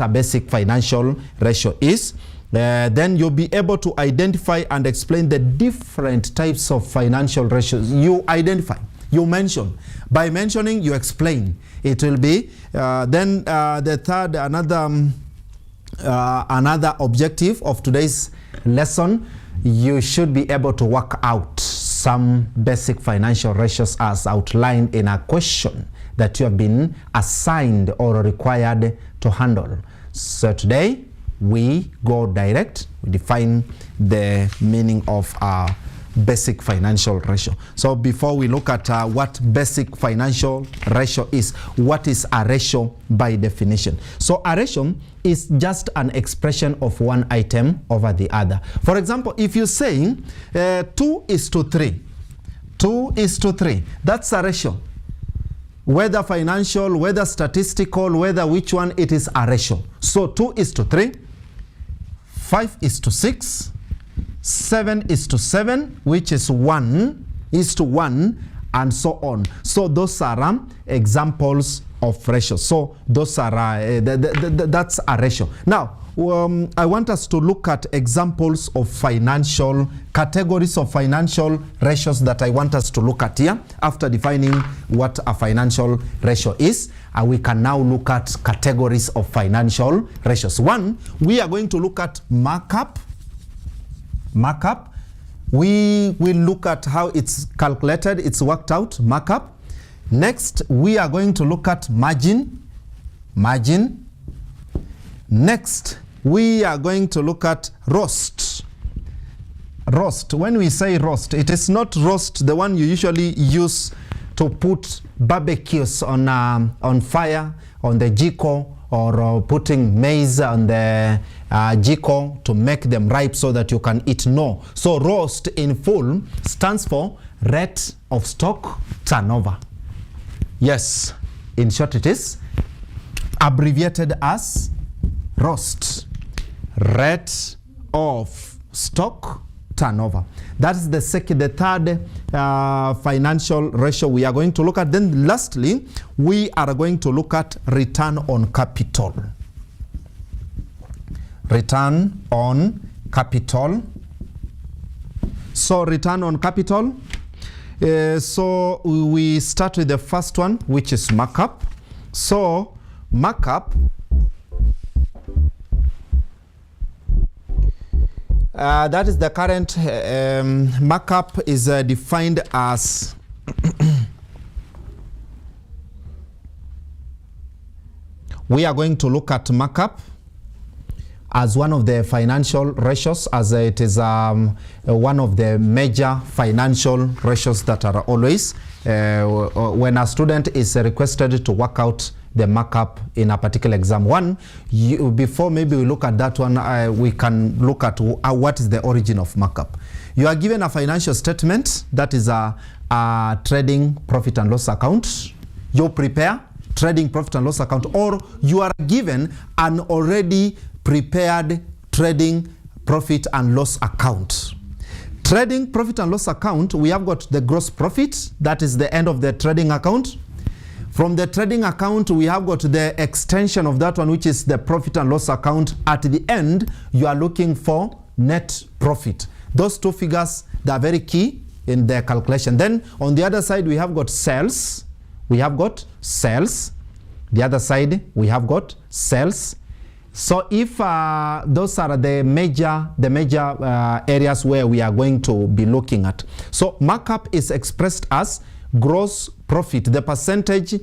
a basic financial ratio is. Then you'll be able to identify and explain the different types of financial ratios. You identify, you mention. By mentioning, you explain. It will be then the third, another objective of today's lesson. You should be able to work out some basic financial ratios as outlined in a question that you have been assigned or required to handle. So today we go direct. We define the meaning of a basic financial ratio. So before we look at what basic financial ratio is, what is a ratio by definition? So a ratio is just an expression of one item over the other. For example, if you're saying 2:3, 2:3, that's a ratio. Whether financial, whether statistical, whether which one, it is a ratio. So 2:3, 5:6, 7:7, which is 1:1, and so on. So those are examples of ratios. So those are that's a ratio. Now I want us to look at examples of financial categories of financial ratios that I want us to look at here. After defining what a financial ratio is, we can now look at categories of financial ratios. One, we are going to look at markup. Markup. We will look at how it's calculated, it's worked out, markup. Next, we are going to look at margin. Margin. Next, we are going to look at roast. Roast. When we say roast, it is not roast, the one you usually use to put barbecues on fire, on the jiko, or putting maize on the jiko to make them ripe so that you can eat. No. So roast in full stands for rate of stock turnover. Yes, in short it is abbreviated as roast. Rate of stock turnover. That is the third financial ratio we are going to look at. Then lastly, we are going to look at return on capital. Return on capital. So return on capital. So we start with the first one, which is markup. So markup, that is the current markup is defined as we are going to look at markup as one of the financial ratios, as it is one of the major financial ratios that are always when a student is requested to work out the markup in a particular exam. One, before maybe we look at that one, we can look at what is the origin of markup. You are given a financial statement, that is a trading profit and loss account. You prepare trading profit and loss account, or you are given an already prepared trading profit and loss account. Trading profit and loss account, we have got the gross profit, that is the end of the trading account. From the trading account, we have got the extension of that one, which is the profit and loss account. At the end, you are looking for net profit. Those two figures, they are very key in the calculation. Then on the other side, we have got sales. We have got sales. The other side, we have got sales. So if those are the major areas where we are going to be looking at. So markup is expressed as gross profit, the percentage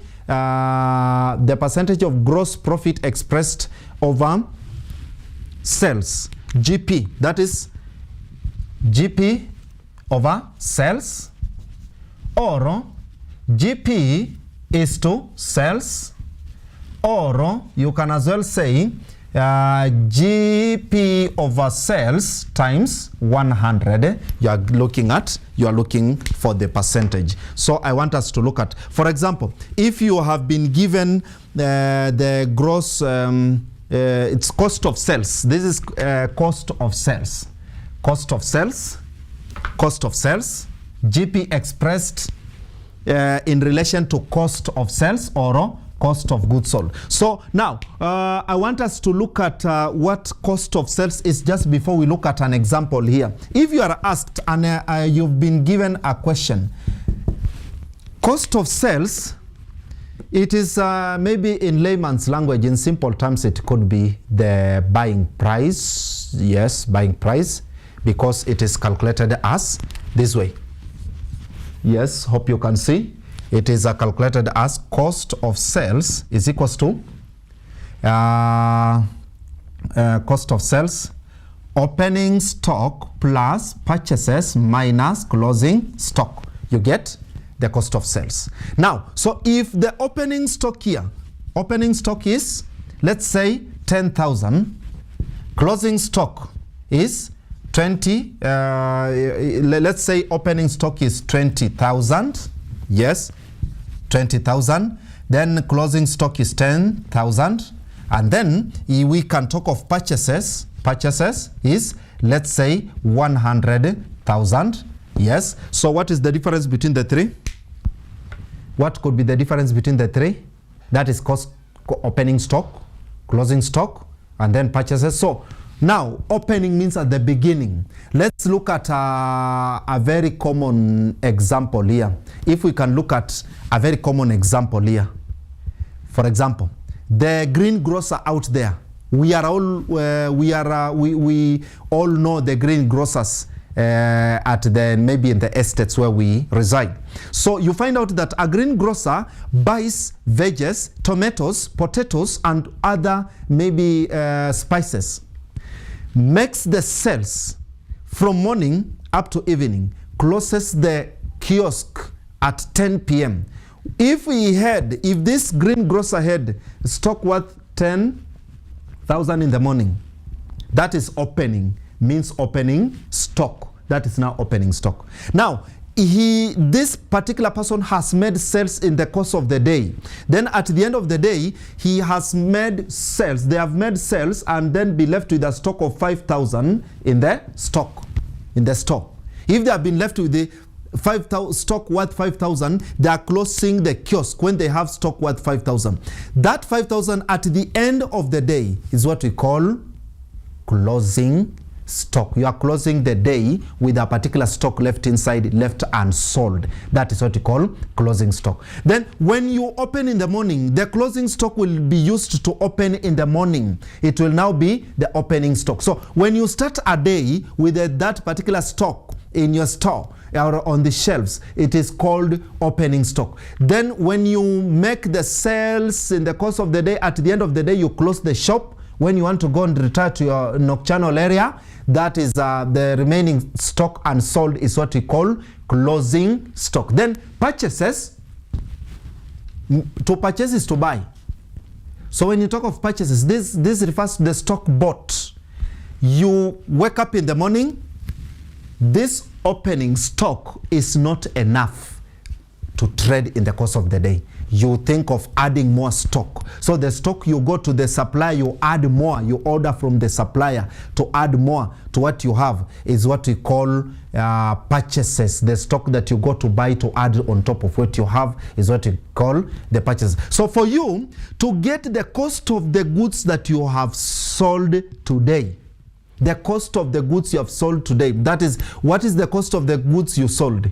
of gross profit expressed over sales, GP. That is GP over sales, or GP is to sales, or you can as well say GP over sales times 100. You are looking for the percentage. So I want us to look at, for example, if you have been given the gross, it's cost of sales. This is cost of sales. Cost of sales. Cost of sales. GP expressed in relation to cost of sales, or cost of goods sold. So now I want us to look at what cost of sales is just before we look at an example here. If you are asked and you've been given a question, cost of sales, it is maybe in layman's language, in simple terms, it could be the buying price. Yes, buying price, because it is calculated as this way. Yes, hope you can see. It is calculated as cost of sales is equals to cost of sales, opening stock plus purchases minus closing stock. You get the cost of sales. Now, so if the opening stock here, opening stock is, let's say 10,000, closing stock is 20, let's say opening stock is 20,000, yes, 20,000, then closing stock is 10,000, and then we can talk of purchases. Purchases is, let's say, 100,000, yes. So what is the difference between the three? What could be the difference between the three? That is cost, opening stock, closing stock, and then purchases. So now, opening means at the beginning. Let's look at a very common example here. If we can look at a very common example here. For example, the greengrocer out there. We all know the greengrocers at the maybe in the estates where we reside. So you find out that a greengrocer buys veggies, tomatoes, potatoes, and other maybe spices. Makes the sales from morning up to evening, closes the kiosk at 10 p.m. If this greengrocer had stock worth 10,000 in the morning, that is opening, means opening stock. That is now opening stock. Now, this particular person has made sales in the course of the day. Then at the end of the day, he has made sales. They have made sales and then be left with a stock of 5,000 in the stock, in the store. If they have been left with the 5,000 stock worth 5,000, they are closing the kiosk when they have stock worth 5,000. That 5,000 at the end of the day is what we call closing stock. You are closing the day with a particular stock left inside, left unsold. That is what you call closing stock. Then when you open in the morning, the closing stock will be used to open in the morning. It will now be the opening stock. So when you start a day with that particular stock in your store or on the shelves, it is called opening stock. Then when you make the sales in the course of the day, at the end of the day, you close the shop. When you want to go and retire to your nocturnal area, that is the remaining stock unsold is what we call closing stock. Then purchases, to purchase is to buy. So when you talk of purchases, this refers to the stock bought. You wake up in the morning, this opening stock is not enough to trade in the course of the day. You think of adding more stock. So the stock, you go to the supplier, you add more, you order from the supplier to add more to what you have is what we call purchases. The stock that you go to buy to add on top of what you have is what we call the purchases. So for you to get the cost of the goods that you have sold today, the cost of the goods you have sold today, that is, what is the cost of the goods you sold?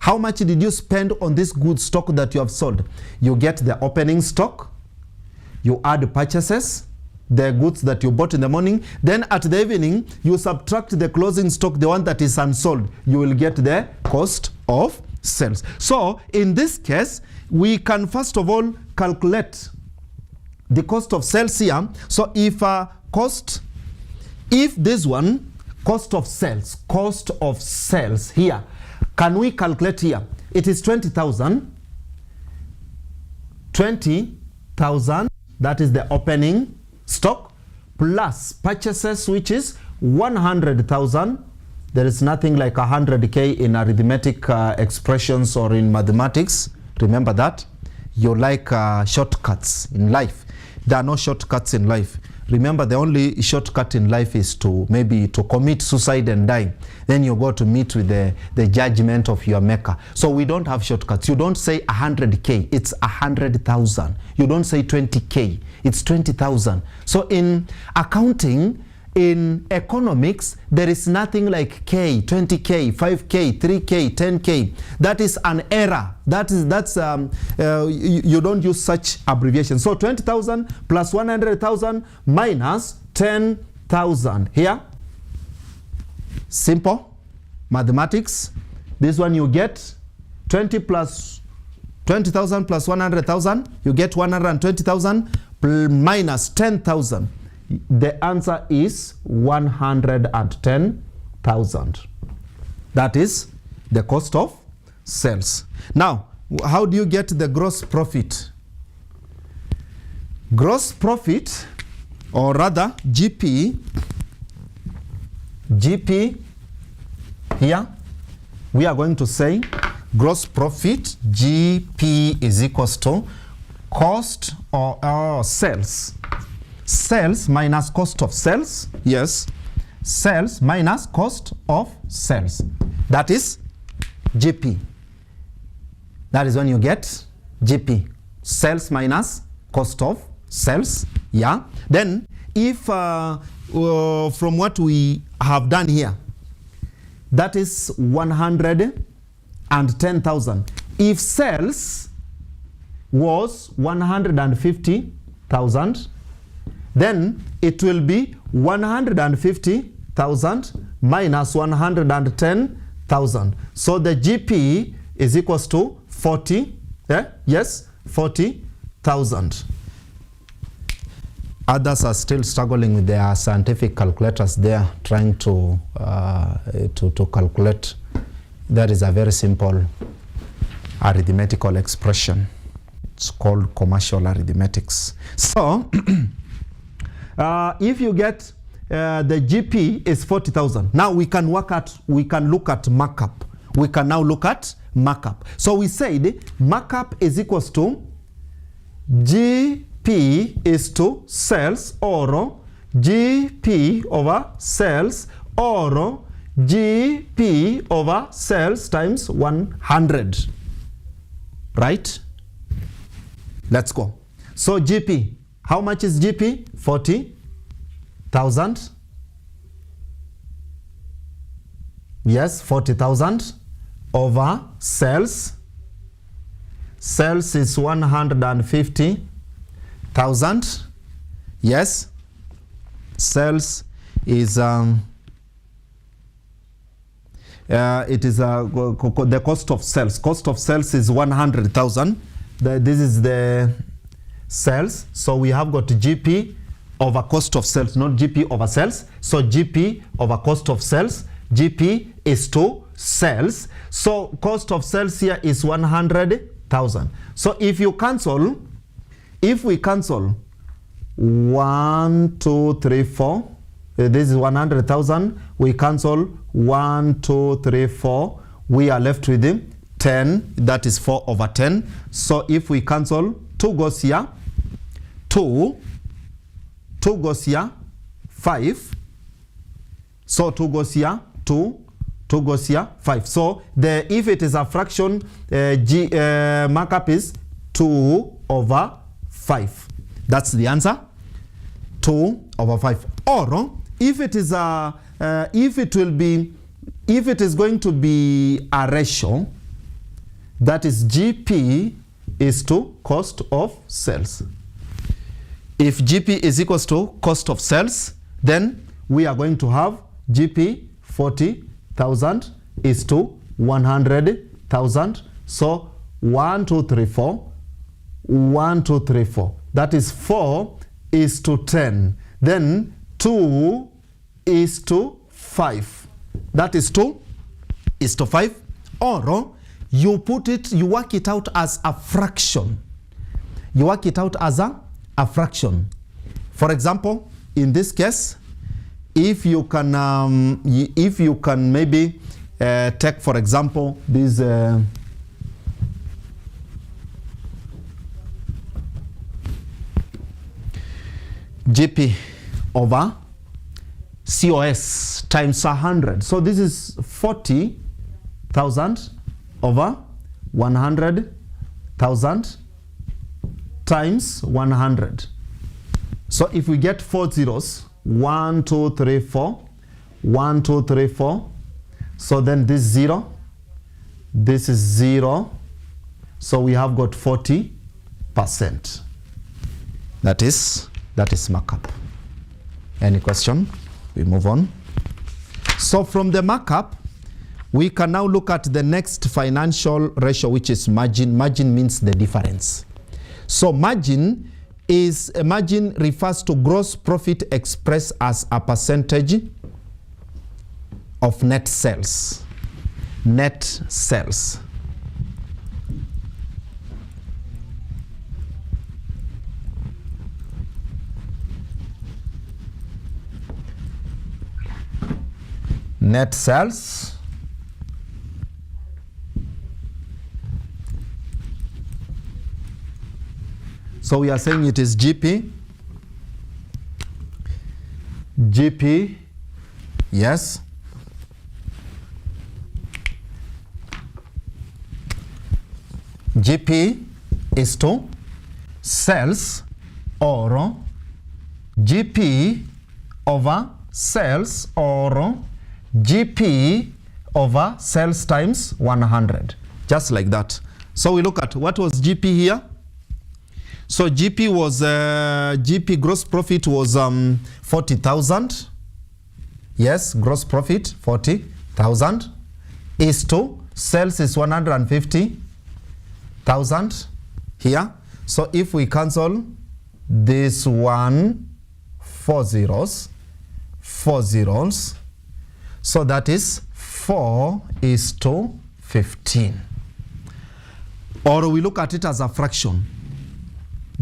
How much did you spend on this good stock that you have sold? You get the opening stock, you add purchases, the goods that you bought in the morning, then at the evening, you subtract the closing stock, the one that is unsold. You will get the cost of sales. So in this case, we can first of all calculate the cost of sales here. So if this one, cost of sales here, can we calculate here? It is 20,000. 20,000, that is the opening stock, plus purchases, which is 100,000. There is nothing like 100K in arithmetic expressions or in mathematics. Remember that. You like shortcuts in life. There are no shortcuts in life. remember the only shortcut in life is to maybe to commit suicide and die. Then you go to meet with the judgment of your maker. So we don't have shortcuts. You don't say 100K, it's 100,000. You don't say 20K, it's 20,000. So in accounting, in economics, there is nothing like K, 20K, 5K, 3K, 10K. That is an error. You don't use such abbreviations. So 20,000 plus 100,000 minus 10,000. Here, simple mathematics. This one you get 20,000 plus 100,000. You get 120,000 minus 10,000. The answer is 110,000. That is the cost of sales. Now, how do you get the gross profit? Gross profit, or rather GP, here, we are going to say gross profit, GP is equals to cost or sales. Sales minus cost of sales. Yes. Sales minus cost of sales. That is GP. That is when you get GP. Sales minus cost of sales. Yeah. Then if from what we have done here, that is 110,000. If sales was 150,000, then it will be 150,000 minus 110,000. So the GP is equals to 40. Yes, 40,000. Others are still struggling with their scientific calculators there, trying to calculate. That is a very simple arithmetical expression. It's called commercial arithmetics. So if you get the GP is 40,000. Now we can look at markup. We can now look at markup. So we said markup is equals to GP is to sales, or GP over sales, or GP over sales times 100. Right? Let's go. So GP. How much is GP? 40,000. Yes, 40,000 over sales. Sales is 150,000. Yes. Sales is it is the cost of sales. Cost of sales is 100,000. This is the sales. So we have got GP over cost of sales, not GP over sales. So GP over cost of sales. GP is to sales. So cost of sales here is 100,000. So if we cancel 1, 2, 3, 4, this is 100,000. We cancel 1, 2, 3, 4. We are left with 10. That is 4 over 10. So if we cancel, 2 goes here. 2 goes here, 5. So 2 goes here, 2 goes here, 5. So if it is a fraction, markup is 2 over 5. That's the answer, 2 over 5. Or if it is if it is going to be a ratio, that is GP is to cost of sales. If GP is equals to cost of sales, then we are going to have GP 40,000 is to 100,000. So 1, 2, 3, 4. 1, 2, 3, 4. That is 4 is to 10. Then 2 is to 5. That is 2 is to 5. Or you work it out as a fraction. You work it out as a fraction. For example, in this case, if you can maybe take, for example, this GP over COS times 100. So this is 40,000 over 100,000 times 100. So if we get 4 zeros, 1, 2, 3, 4, 1, 2, 3, 4. So then this 0, this is 0. So we have got 40%. That is markup. Any question? We move on. So from the markup, we can now look at the next financial ratio, which is margin. Margin means the difference. So margin refers to gross profit expressed as a percentage of net sales. Net sales. Net sales. So we are saying it is GP. GP, yes. GP is to sales, or GP over sales, or GP over sales times 100. Just like that. So we look at what was GP here. So GP was GP gross profit was 40,000. Yes, gross profit 40,000 is to sales is 150,000 here. So if we cancel this one, 4 zeros, so that is 4:15. Or we look at it as a fraction.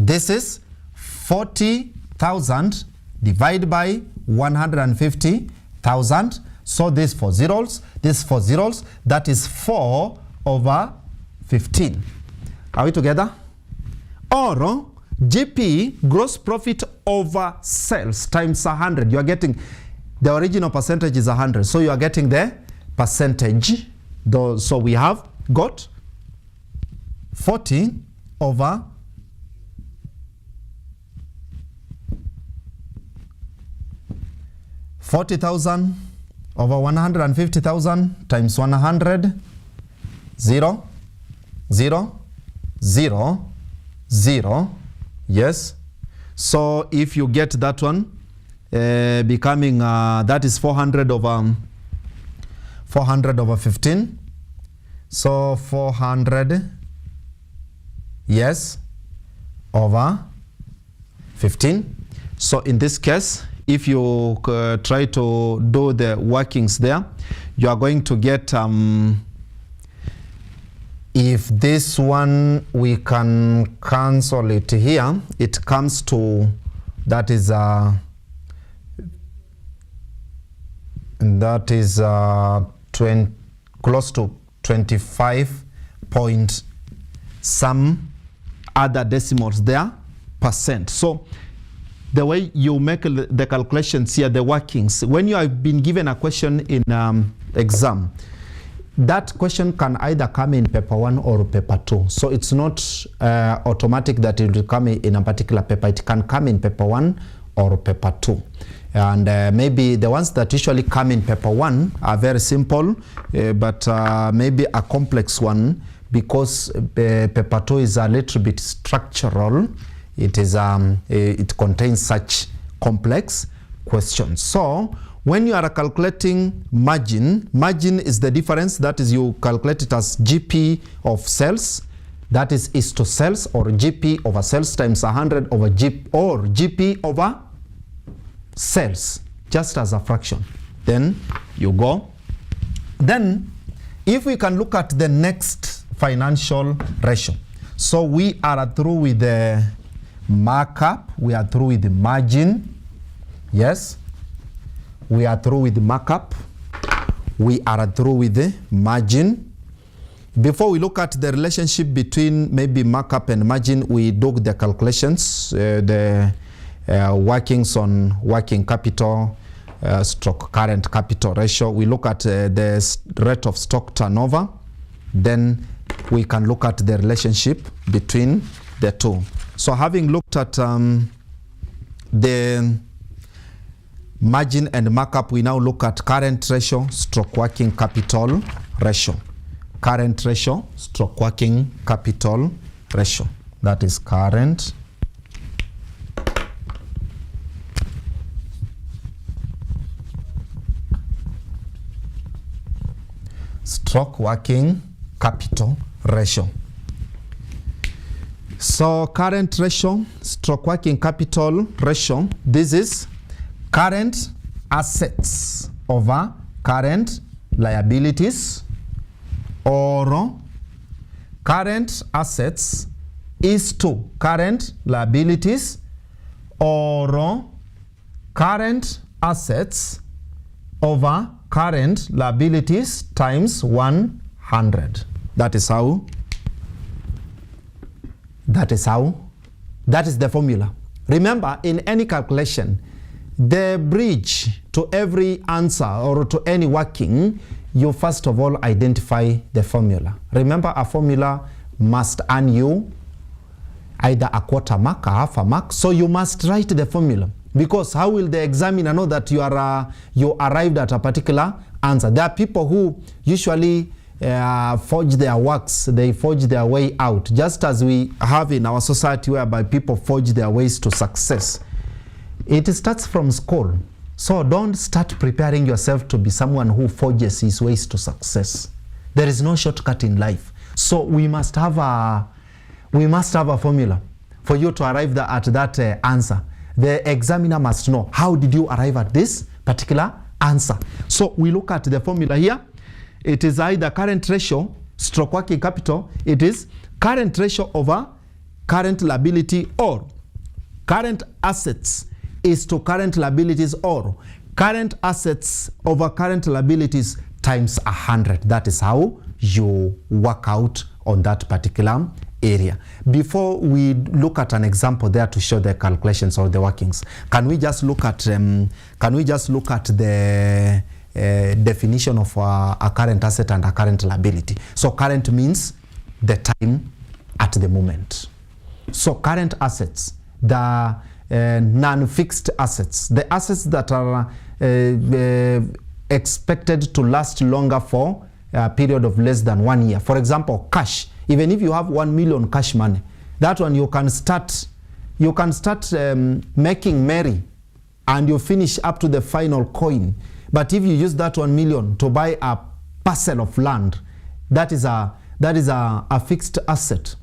This is 40,000 divided by 150,000. So this 4 zeros, that is 4/15. Are we together? Or GP, gross profit over sales, times 100. You are getting the original percentage is 100. So you are getting the percentage. So we have got 40 over 40,000 over 150,000 times 100, 0, 0, 0, 0. Yes. So if you get that one, becoming that is 400 over 15. So 400, yes, over 15. So in this case, if you try to do the workings there, you are going to get, if this one we can cancel it here, it comes to, that is close to 25 point some other decimals there percent. So the way you make the calculations here, the workings, when you have been given a question in exam, that question can either come in paper 1 or paper 2. So it's not automatic that it will come in a particular paper. It can come in paper 1 or paper 2. And maybe the ones that usually come in paper 1 are very simple, but maybe a complex one, because paper 2 is a little bit structural. It is it contains such complex questions. So when you are calculating margin, margin is the difference. That is, you calculate it as GP of sales, that is to sales, or GP over sales times 100 over GP over sales, just as a fraction. Then you go. Then if we can look at the next financial ratio. So we are through with the markup, we are through with the margin. Yes, we are through with the markup, we are through with the margin. Before we look at the relationship between maybe markup and margin, we do the calculations, the workings on working capital stroke current capital ratio. We look at the rate of stock turnover. Then we can look at the relationship between the two. So having looked at the margin and markup, we now look at current ratio stroke working capital ratio. Current ratio stroke working capital ratio. That is current stroke working capital ratio. So current ratio stroke working capital ratio, this is current assets over current liabilities, or current assets is to current liabilities, or current assets over current liabilities times 100. That is the formula. Remember, in any calculation, the bridge to every answer or to any working, you first of all identify the formula. Remember, a formula must earn you either a quarter mark or half a mark. So you must write the formula, because how will the examiner know that you arrived at a particular answer? There are people who usually forge their works, they forge their way out, just as we have in our society whereby people forge their ways to success. It starts from school. So don't start preparing yourself to be someone who forges his ways to success. There is no shortcut in life. So we must have a formula for you to arrive at that answer. The examiner must know, how did you arrive at this particular answer? So we look at the formula here. It is either current ratio stroke working capital, it is current ratio over current liability, or current assets is to current liabilities, or current assets over current liabilities times 100. That is how you work out on that particular area. Before we look at an example there to show the calculations or the workings, can we just look at the definition of a current asset and a current liability? So current means the time at the moment. So current assets, the non-fixed assets, the assets that are expected to last longer for a period of less than 1 year. For example, cash. Even if you have 1 million cash money, that one you can start making merry and you finish up to the final coin. But if you use that 1 million to buy a parcel of land, that is a fixed asset.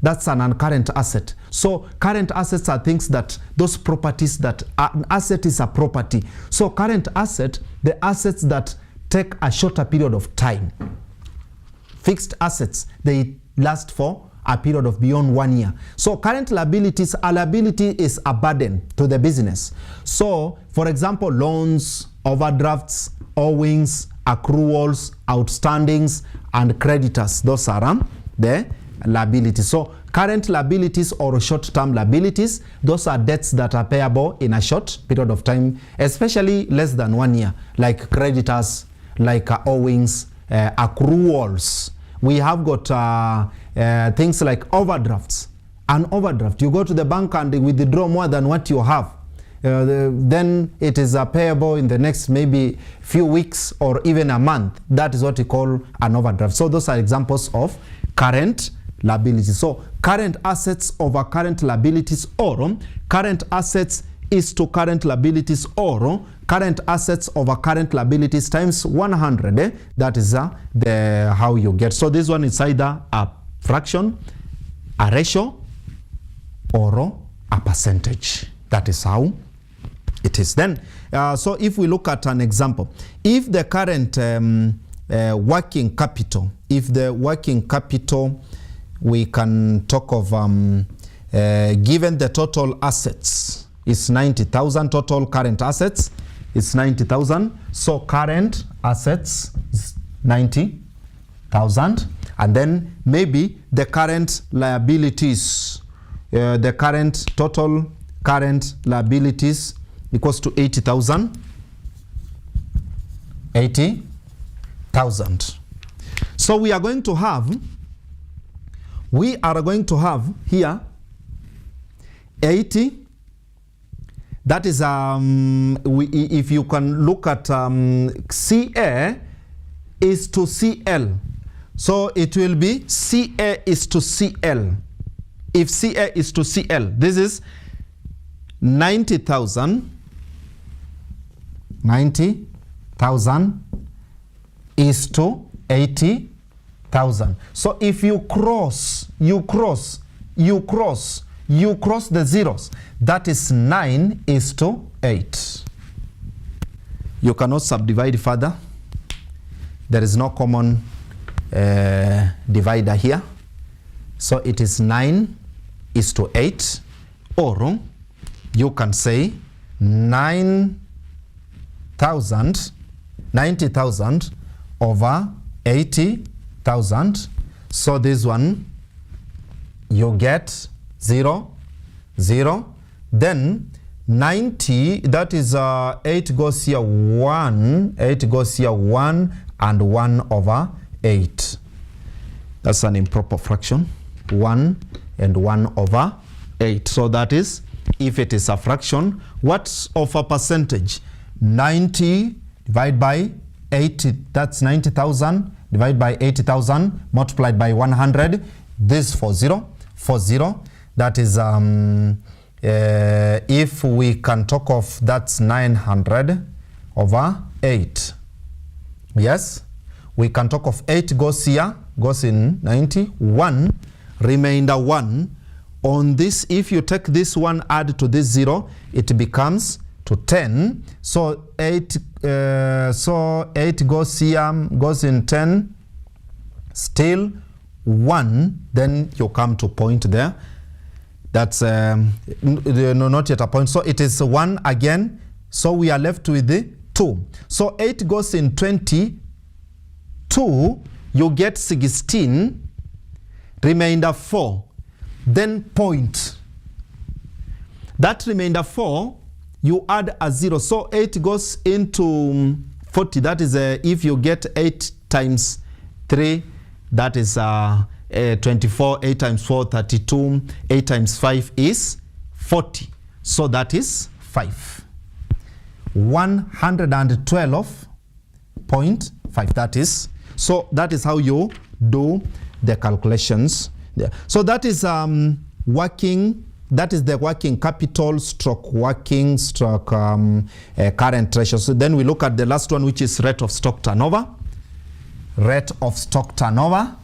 That's an uncurrent asset. So current assets are things that, those properties that, an asset is a property. So current asset, the assets that take a shorter period of time. Fixed assets, they last for a period of beyond 1 year. So current liabilities, a liability is a burden to the business. So for example, loans, overdrafts, owings, accruals, outstandings, and creditors, those are the liabilities. So current liabilities or short-term liabilities, those are debts that are payable in a short period of time, especially less than 1 year, like creditors, like owings, accruals. We have got things like overdrafts. An overdraft, you go to the bank and withdraw more than what you have. Then it is payable in the next maybe few weeks or even a month. That is what we call an overdraft. So those are examples of current liabilities. So current assets over current liabilities, or current assets is to current liabilities, or current assets over current liabilities times 100. That is how you get. So this one is either a fraction, a ratio, or a percentage. That is how it is. Then, so if we look at an example, if the current working capital, we can talk of given the total assets is 90,000, total current assets is 90,000. So current assets is 90,000, and then maybe the current liabilities, the current total current liabilities equals to 80,000. 80,000. So we are going to have here 80. That is if you can look at CA is to CL. So it will be CA is to CL. If CA is to CL, this is 90,000. 90,000 is to 80,000. So if you cross the zeros, that is 9 is to 8. You cannot subdivide further. There is no common divider here. So it is 9 is to 8. Or you can say 90,000 over 80,000. So this one you get 0, 0. Then 90, that is 8 goes here 1, 8 goes here 1, and 1 over 8. That's an improper fraction. 1 and 1 over 8. So that is, if it is a fraction, what's of a percentage? 90 divided by 80, that's 90,000 divided by 80,000 multiplied by 100. This for 0, that is if we can talk of, that's 900 over 8. Yes, we can talk of 8 goes here, goes in 90, 1, remainder 1. On this, if you take this one, add to this 0, it becomes to 10. So 8 goes here, goes in 10, still 1, then you come to point there. That's not yet a point. So it is 1 again. So we are left with the 2. So 8 goes in 22, you get 16, remainder 4, then point. That remainder 4, you add a 0. So 8 goes into 40. That is if you get 8 times 3, that is 24. 8 times 4, 32. 8 times 5 is 40. So that is 5. 112.5. That is. So that is how you do the calculations there. So that is working. That is the working capital stroke working stroke current ratio. So then we look at the last one, which is rate of stock turnover. Rate of stock turnover.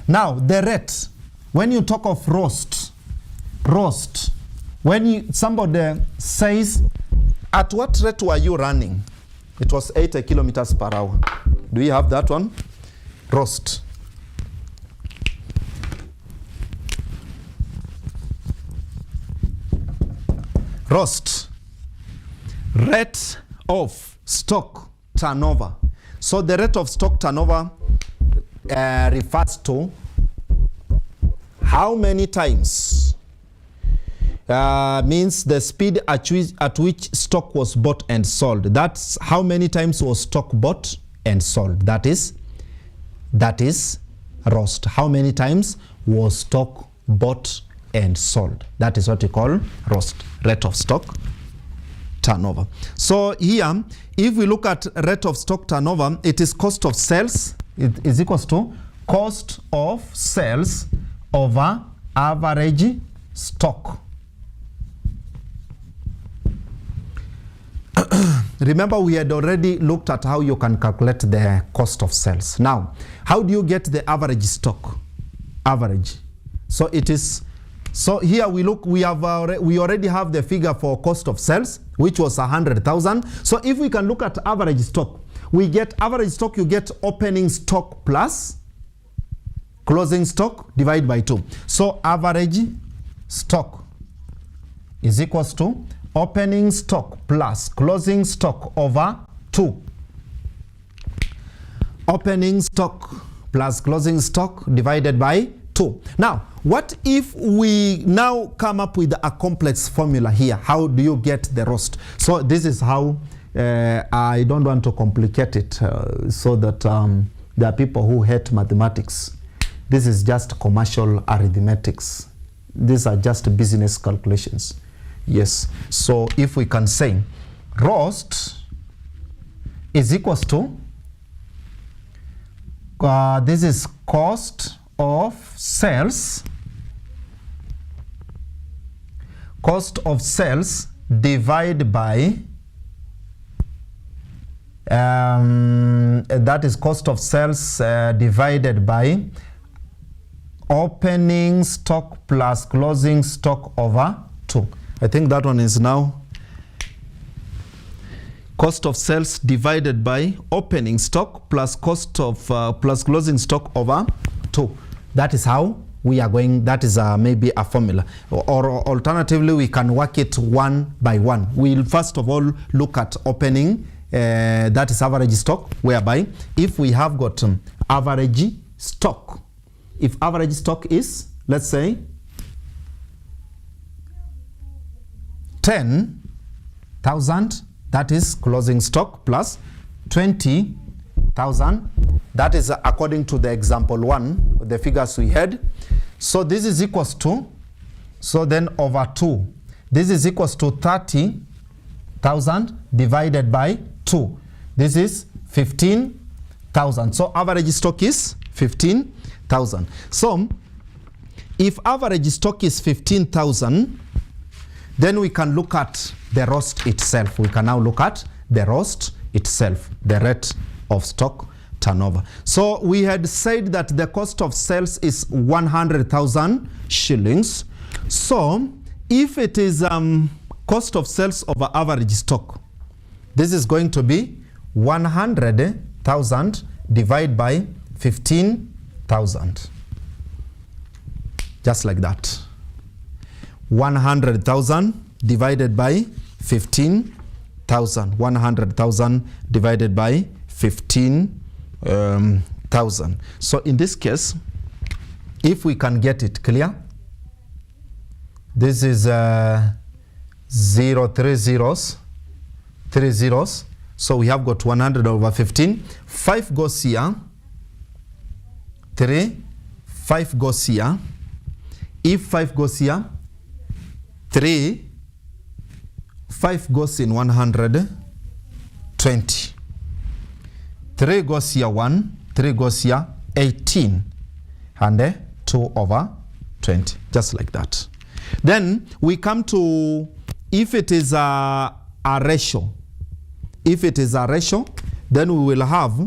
Now the rate, when you talk of roast, when somebody says, at what rate were you running? It was 80 kilometers per hour. Do you have that one? Roast. Roast. Rate of stock turnover. So the rate of stock turnover refers to how many times, means the speed at which stock was bought and sold. That's how many times was stock bought and sold. That is roast. How many times was stock bought and sold? That is what we call roast, rate of stock turnover. So here, if we look at rate of stock turnover, it is cost of sales. It is equals to cost of sales over average stock. Remember, we had already looked at how you can calculate the cost of sales. Now, how do you get the average stock? Average. So it is. So here we look. We already have the figure for cost of sales, which was 100,000. So if we can look at average stock, we get average stock. You get opening stock plus closing stock divided by 2. So average stock is equals to opening stock plus closing stock over 2. Opening stock plus closing stock divided by 2. Now, what if we now come up with a complex formula here? How do you get the roast? So this is how, I don't want to complicate it so that there are people who hate mathematics. This is just commercial arithmetics. These are just business calculations. Yes. So if we can say roast is equals to, this is cost of sales. Cost of sales divided by, that is cost of sales divided by opening stock plus closing stock over 2. I think that one is now cost of sales divided by opening stock plus cost of plus closing stock over 2. That is how we are going. That is maybe a formula, or alternatively we can work it one by one. We'll first of all look at opening, that is average stock, whereby if we have got average stock, if average stock is, let's say, 10,000, that is closing stock plus 20,000. That is according to the example 1, the figures we had. So this is equals to, so then over 2. This is equals to 30,000 divided by 2. This is 15,000. So average stock is 15,000. So if average stock is 15,000, then we can look at the roast itself. We can now look at the roast itself, the rate of stock turnover. So we had said that the cost of sales is 100,000 shillings. So if it is cost of sales over average stock, this is going to be 100,000 divided by 15,000. Just like that. 100,000 divided by 15,000. 100,000 divided by 15,000. So in this case, if we can get it clear, this is 0, 3 zeros, 3 zeros. So we have got 100 over 15. 5 goes here. 3. 5 goes here. If 5 goes here, 3. 5 goes in 120. 3 goes here 1. 3 goes here 18. And 2 over 20. Just like that. Then we come to, if it is a ratio. If it is a ratio, then we will have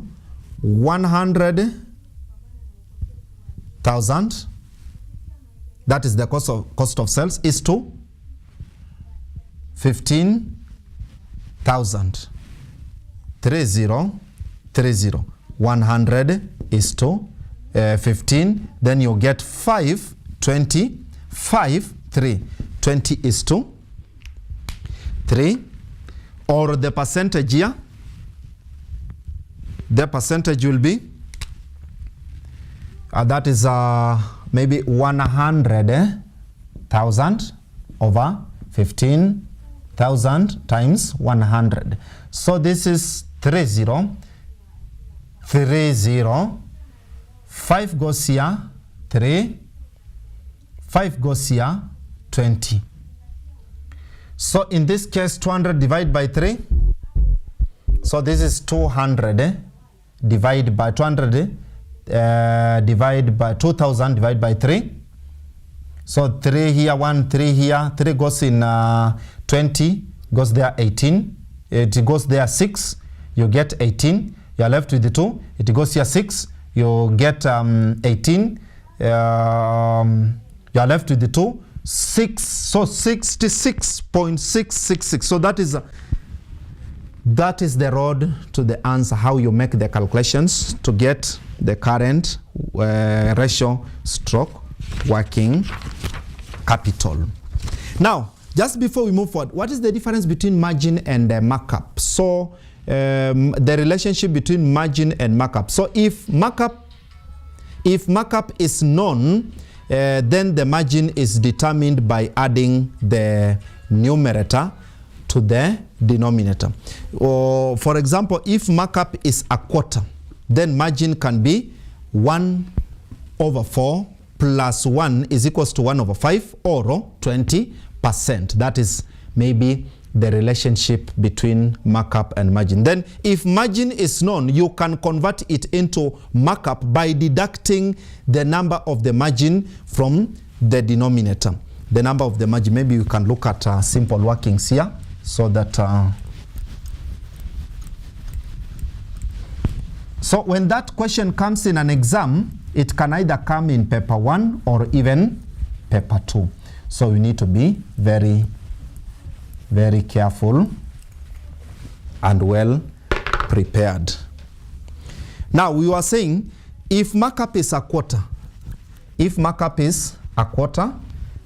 100,000. That is the cost of sales is to 15,000. 30, 30. 100 is to 15. Then you get 5, 20, 5, 3. 20 is to 3. Or the percentage here, the percentage will be, that is maybe 100,000 over 15,000 times 100. So this is 30, 30. 5 goes here, 3. 5 goes here, 20. So in this case, 200 divided by 3. So this is 200 divided by 200 divided by 2000 divided by 3. So 3 here, 1, 3 here. 3 goes in 20, goes there 18. It goes there 6, you get 18. You are left with the 2. It goes here 6, you get 18. You are left with the 2. 6, so 66.666. So that is the road to the answer, how you make the calculations to get the current ratio stroke working capital. Now, just before we move forward, what is the difference between margin and markup? So the relationship between margin and markup. So if markup If markup is known, then the margin is determined by adding the numerator to the denominator. Or for example, if markup is a quarter, then margin can be 1/4 plus 1 is equals to 1/5 or 20%. That is maybe the relationship between markup and margin. Then if margin is known, you can convert it into markup by deducting the number of the margin from the denominator. The number of the margin, maybe you can look at simple workings here so that so when that question comes in an exam, it can either come in paper 1 or even paper 2. So you need to be very careful and well prepared. Now we were saying if markup is a quarter,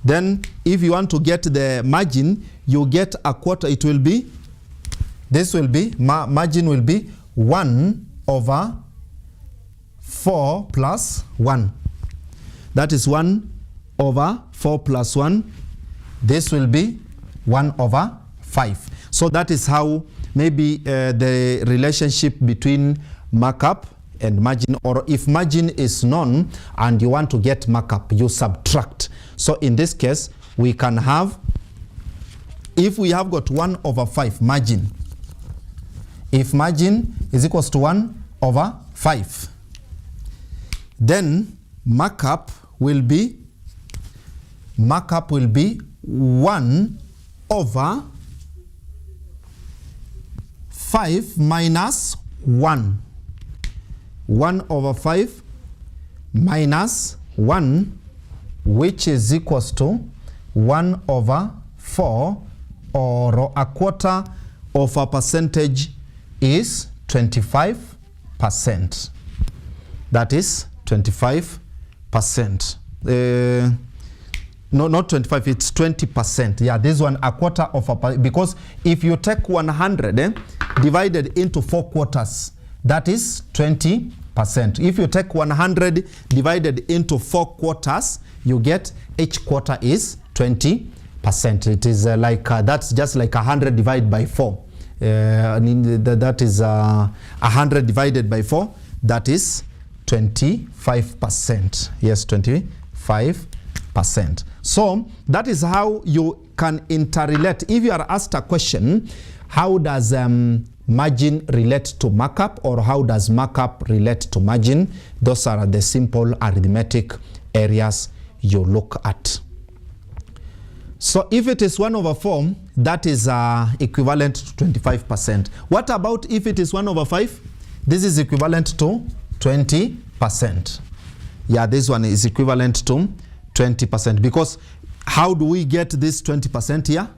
then if you want to get the margin, you get a quarter, it will be, this will be, margin will be 1/4 plus 1. That is 1/4 plus 1. This will be 1/5. So that is how maybe the relationship between markup and margin, or if margin is known and you want to get markup, you subtract. So in this case, we can have, if we have got 1/5 margin, if margin is equals to 1/5, then markup will be 1/5 minus 1. 1/5 minus 1, which is equals to 1/4, or a quarter of a percentage is 25%. That is 25%. No, not 25, it's 20%. Yeah, this one, a quarter of a, because if you take 100 divided into 4 quarters, that is 20%. If you take 100 divided into 4 quarters, you get each quarter is 20%. It is like, that's just like 100 divided by 4. That is 100 divided by 4, that is 25%. Yes, 25%. So that is how you can interrelate. If you are asked a question, how does margin relate to markup, or how does markup relate to margin? Those are the simple arithmetic areas you look at. So if it is 1/4, that is equivalent to 25%. What about if it is 1/5? This is equivalent to 20%. Yeah, this one is equivalent to 20%, because how do we get this 20% here?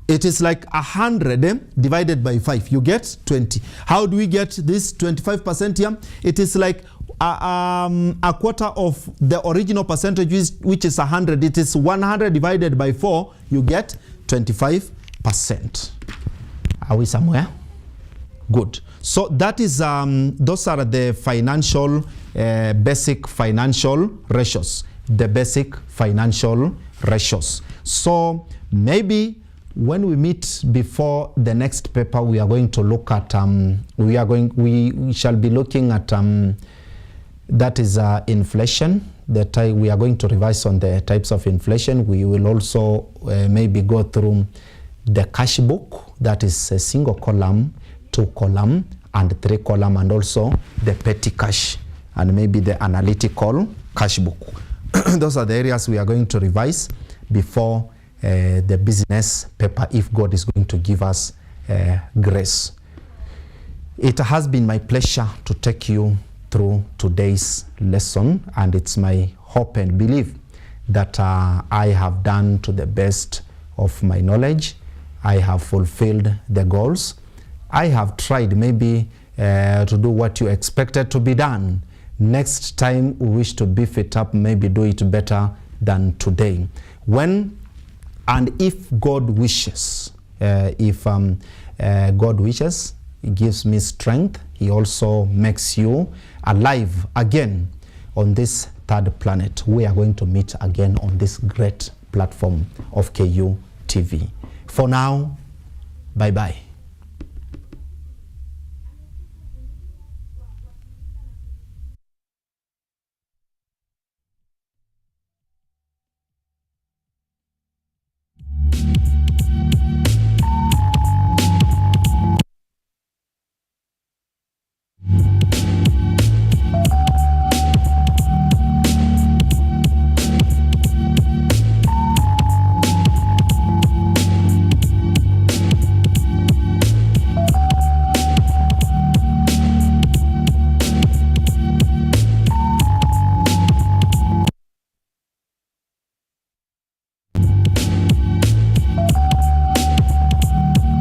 It is like 100 divided by 5, you get 20. How do we get this 25% here? It is like a quarter of the original percentage, which is 100. It is 100 divided by 4, you get 25%. Are we somewhere? Good. So that is, those are the financial, basic financial ratios. The basic financial ratios. So maybe when we meet before the next paper, we are going to look at, we shall be looking at, that is inflation. We are going to revise on the types of inflation. We will also maybe go through the cash book, that is a single column, 2 column, and 3 column, and also the petty cash, and maybe the analytical cash book. Those are the areas we are going to revise before the business paper, if God is going to give us grace. It has been my pleasure to take you through today's lesson, and it's my hope and belief that I have done to the best of my knowledge. I have fulfilled the goals. I have tried maybe to do what you expected to be done. Next time we wish to beef it up, maybe do it better than today. When and if God wishes, God wishes, He gives me strength. He also makes you alive again on this third planet. We are going to meet again on this great platform of KUTV. For now, bye-bye.